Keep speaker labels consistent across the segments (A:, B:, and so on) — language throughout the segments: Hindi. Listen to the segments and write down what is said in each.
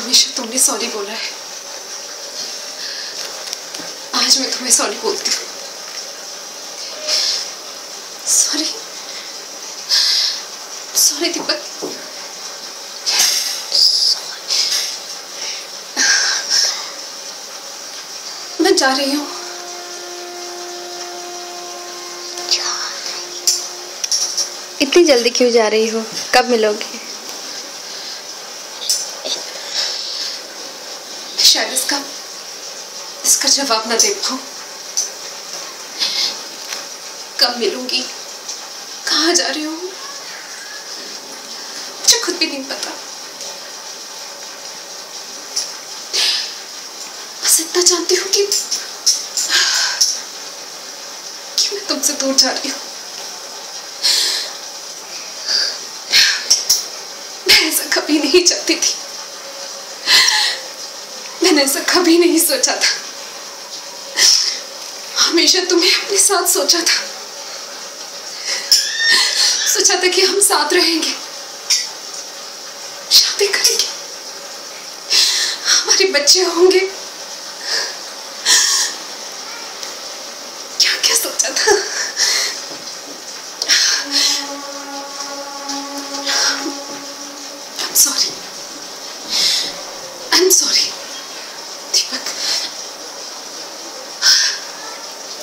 A: हमेशा तुमने सॉरी बोला है, आज मैं तुम्हें सॉरी बोलती हूँ। सॉरी सॉरी दीपक। मैं जा रही हूँ।
B: इतनी जल्दी क्यों जा रही हो? कब मिलोगी?
A: शायद इसका जवाब ना दे पाऊं। कब मिलूंगी, कहाँ जा रही हूँ, मुझे खुद भी नहीं पता। बस इतना जानती हूँ कि मैं तुमसे दूर जा रही हूँ। मैं ऐसा कभी नहीं चाहती थी, मैंने ऐसा कभी नहीं सोचा था। हमेशा तुम्हें अपने साथ सोचा था कि हम साथ रहेंगे, शादी करेंगे, हमारे बच्चे होंगे। क्या क्या सोचा था। I'm sorry दीपक,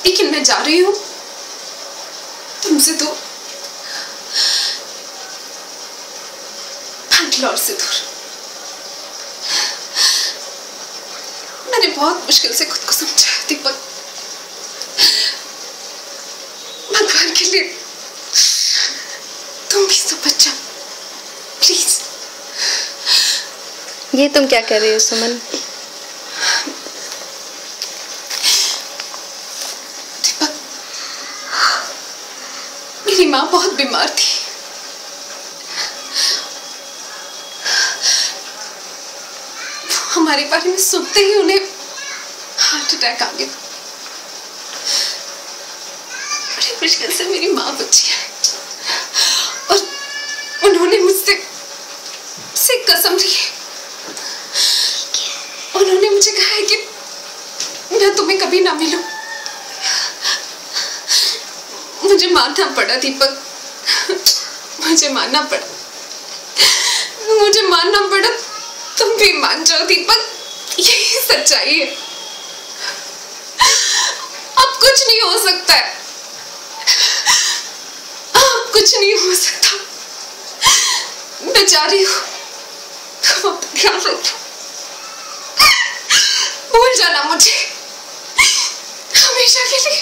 A: लेकिन मैं जा रही हूँ तुमसे दूर, बैंगलोर से दूर। मैंने बहुत मुश्किल से खुद को समझाया दीपक, भगवान के लिए तुम भी समझ जाओ प्लीज।
B: ये तुम क्या कर रही हो सुमन?
A: दीपक, मेरी माँ बहुत बीमार थी, हमारे बारे में सुनते ही उन्हें हार्ट अटैक आ गया। बड़ी मुश्किल से मेरी माँ बची है और उन्होंने मुझसे कसम ली है। उन्होंने मुझे कहा है कि मैं तुम्हें कभी ना मिलूं। मुझे मानना पड़ा दीपक, मुझे मानना पड़ा, तुम भी मान जाओ दीपक, यही सच्चाई है। अब कुछ नहीं हो सकता है, अब कुछ नहीं हो सकता। मैं जा रही हूँ, तुम अपना ध्यान रखो, भूल जाना मुझे हमेशा के लिए।